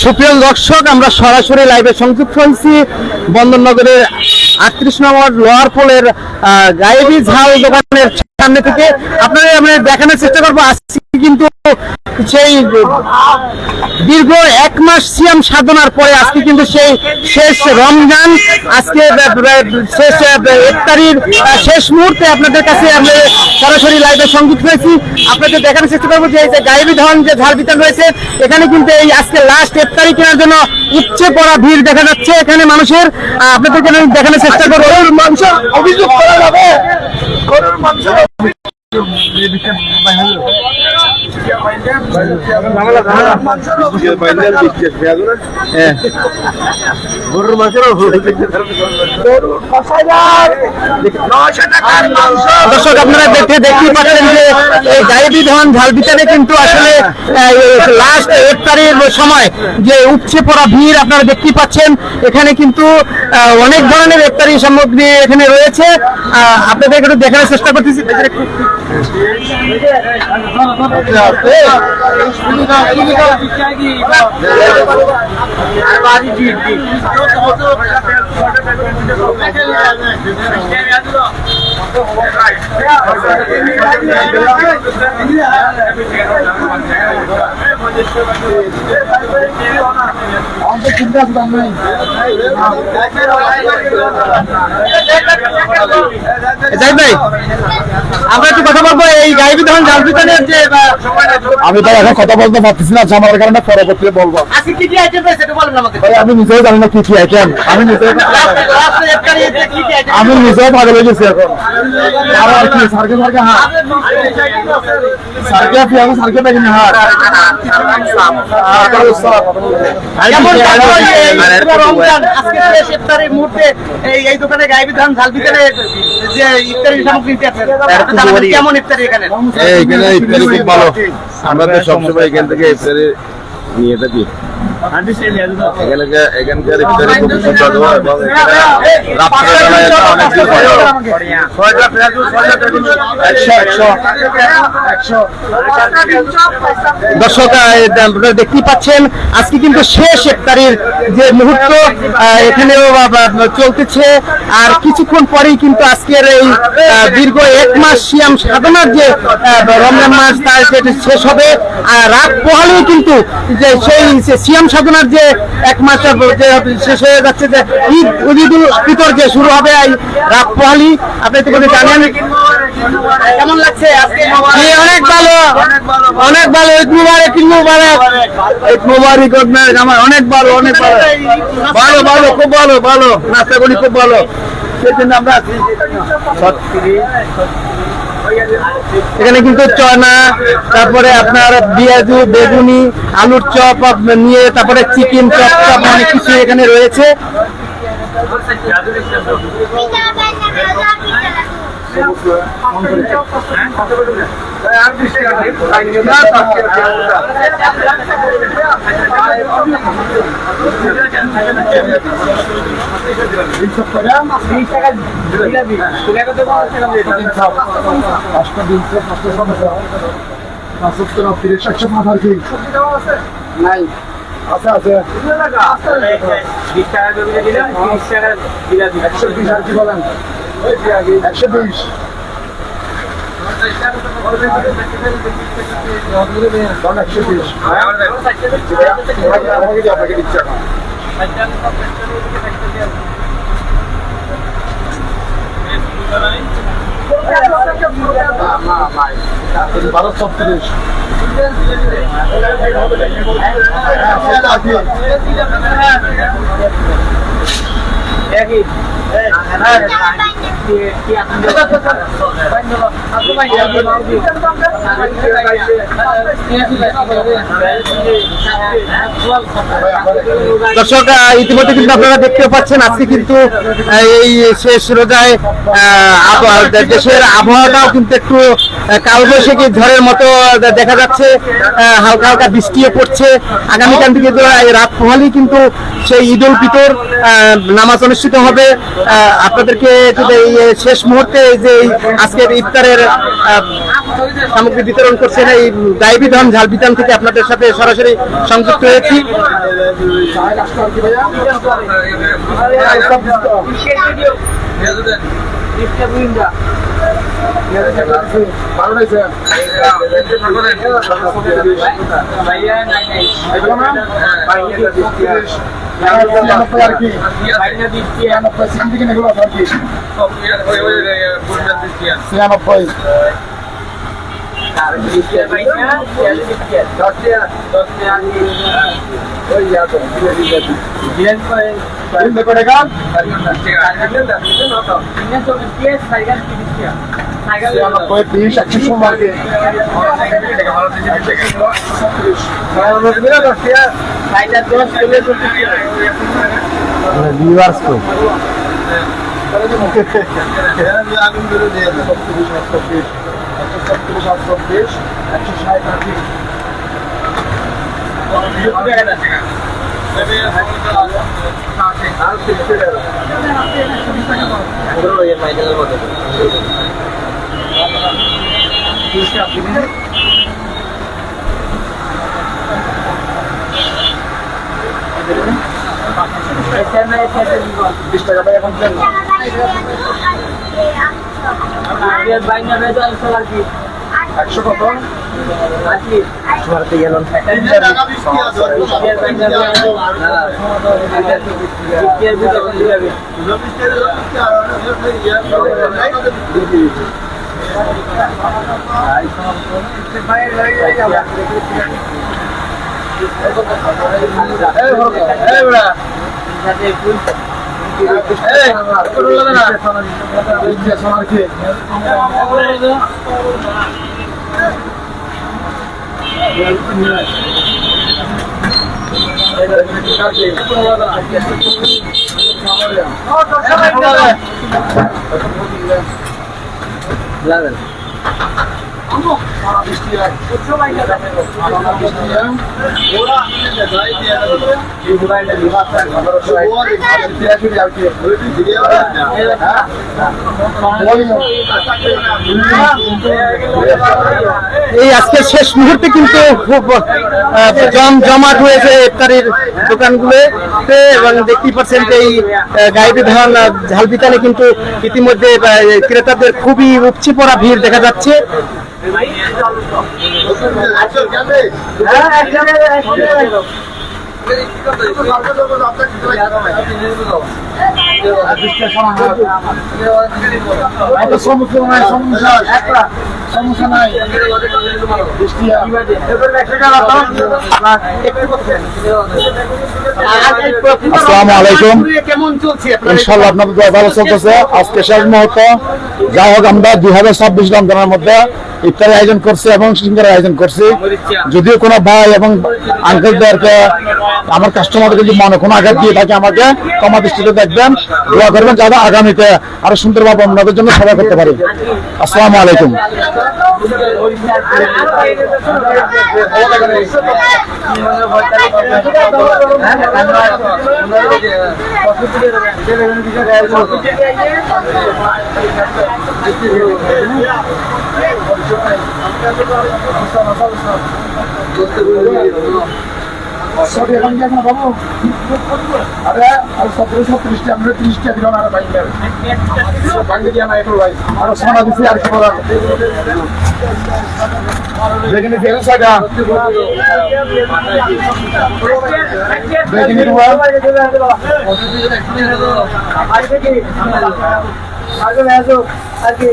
সুপ্রিয় দর্শক, আমরা সরাসরি লাইভে সংযুক্ত হয়েছি বন্দরনগরের 38 নম্বর লোয়ার পোলের গায়েবী ঝাল দোকানের সামনে থেকে। আপনাদের আমরা দেখানোর চেষ্টা করবো আজকে কিন্তু সেই দীর্ঘ 1 মাস সিয়াম সাধনার পরে আজকে কিন্তু সেই শেষ রমজান, আজকে শেষ ইফতারির শেষ মুহূর্তে আপনাদের কাছে আমরা সরাসরি লাইভে সংযুক্ত হয়েছি। আপনাদের দেখানোর চেষ্টা করবো যে এই যে গায়েবী ধন যে ঝাল বিতরণ রয়েছে, এখানে কিন্তু এই আজকে লাস্ট ইফতারি কেনার জন্য উপচে পড়া ভিড় দেখা যাচ্ছে এখানে মানুষের। আপনাদেরকে দেখানোর চেষ্টা করবো মাংস অভিযোগ করা যাবে, গরুর মাংস দর্শক আপনারা দেখতে পাচ্ছেন যে এই গায়েবী ধন ঝাল বিতরণে কিন্তু আসলে লাস্ট ইফতারির সময় যে উপচে পড়া ভিড় আপনারা দেখতে পাচ্ছেন। এখানে কিন্তু অনেক ধরনের ইফতারি সামগ্রী এখানে রয়েছে, আপনাদের একটু দেখানোর চেষ্টা করতেছি। আমরা একটু কথা বলবো এই গায়েবী ধন ঝাল বিতরণের যে আমি তো এখন কথা বলতে পারতেছি না, আমার কারণে পরবর্তীতে বলবো। আমি নিজেও জানি না কি কি আইটেম, আমি নিজেও ভালো লেগেছি এখন। আর কি সার্কে সার্কে হাট সার্কে পেঁয়াজ সার্কে বেগুনি হাট এই দোকানে গায়েবী ধন ঝাল বিতরণের যে ইফতারি সামগ্রী কেমন ইফতারি এখানে? ইফতারি খুব ভালো, আমরা তো সবসময় এখান থেকে ইফতারি নিয়ে থাকি। এখানকার ইফতারি খুব সুস্বাদু এবং দর্শক দেখতে পাচ্ছেন আজকে কিন্তু শেষ ইফতারির যে মুহূর্ত এখানেও চলতেছে। আর কিছুক্ষণ পরেই কিন্তু আজকের এই দীর্ঘ 1 মাস সিয়াম সাধনার যে রমজান মাস তার শেষ হবে। আর রাত পোহালেই কিন্তু যে সেই সিয়াম সাধনার যে 1 মাস শেষ হয়ে যাচ্ছে, যে ঈদুল ফিতর যে শুরু হবে এই রাত পোহালি। আপনি তো জানেন কেমন লাগছে? অনেক ভালো, অনেক ভালো। ঈদ মুবারক, ঈদ মুবারক, ঈদ মুবারক আমার অনেক ভালো, অনেক ভালো, ভালো ভালো, খুব ভালো, ভালো নাস্তা করি, খুব ভালো। সেই জন্য আমরা এখানে কিন্তু চনা, তারপরে আপনার পেঁয়াজু, বেগুনি, আলুর চপ নিয়ে, তারপরে চিকেন চপ চপ অনেক কিছু এখানে রয়েছে। নাই আচ্ছা আচ্ছা 120 আর কি বলেন? 120 আপনাকে দিচ্ছি এখন। 1236 দর্শক ইতিমধ্যে কিন্তু আপনারা দেখতে পাচ্ছেন আজকে কিন্তু এই শেষ রোজায় দেশের আবহাওয়াটাও কিন্তু একটু কালবৈশাখী ঝড়ের মতো দেখা যাচ্ছে, হালকা হালকা বৃষ্টিও পড়ছে। আগামীকাল থেকে রাত পোহালেই কিন্তু সেই ঈদুল ফিতর নামাজ অনুষ্ঠিত হবে। আপনাদেরকে যদি এই শেষ মুহূর্তে এই যে এই আজকের ইফতারের সামগ্রী বিতরণ করছেন এই গাইবিধান ঝালবিধান থেকে আপনাদের সাথে সরাসরি সংযুক্ত হয়েছি। এই আজকে শেষ মুহূর্তে কিন্তু খুব জমজমাট হয়েছে ইফতারির দোকানগুলোতে এবং দেখতেই পাচ্ছেন যে এই গাইবিধান ঝালবিতানে কিন্তু ইতিমধ্যে ক্রেতাদের খুবই উপচে পড়া ভিড় দেখা যাচ্ছে। আসসালামু আলাইকুম। ইনশাআল্লাহ আপনাদের দোয়া ভালো চলতেছে। আজকে শেষ মুহূর্ত, যাই হোক আমরা 2026 রমজানের মধ্যে ইফতারের আয়োজন করছি এবং সিঙ্গারের আয়োজন করছি। যদিও কোনো ভাই এবং আঙ্কেলদেরকে আমার কাস্টমারদের যদি মনে কোনো আঘাত দিয়ে থাকে আমাকে ক্ষমা দৃষ্টিতে দেখবেন, দোয়া করবেন যাতে আগামীতে আরো সুন্দরভাবে আপনাদের জন্য সেবা করতে পারি। আসসালামু আলাইকুম। আরে আর 17-30 আমরা 30 টাকা দিলাম আর ভাঙে দিয়া না একটু ভাই আর সোনা দিছি আর কি বলার দেখেন ফের সাইডা দেখেন দুয়া আগে কি আগে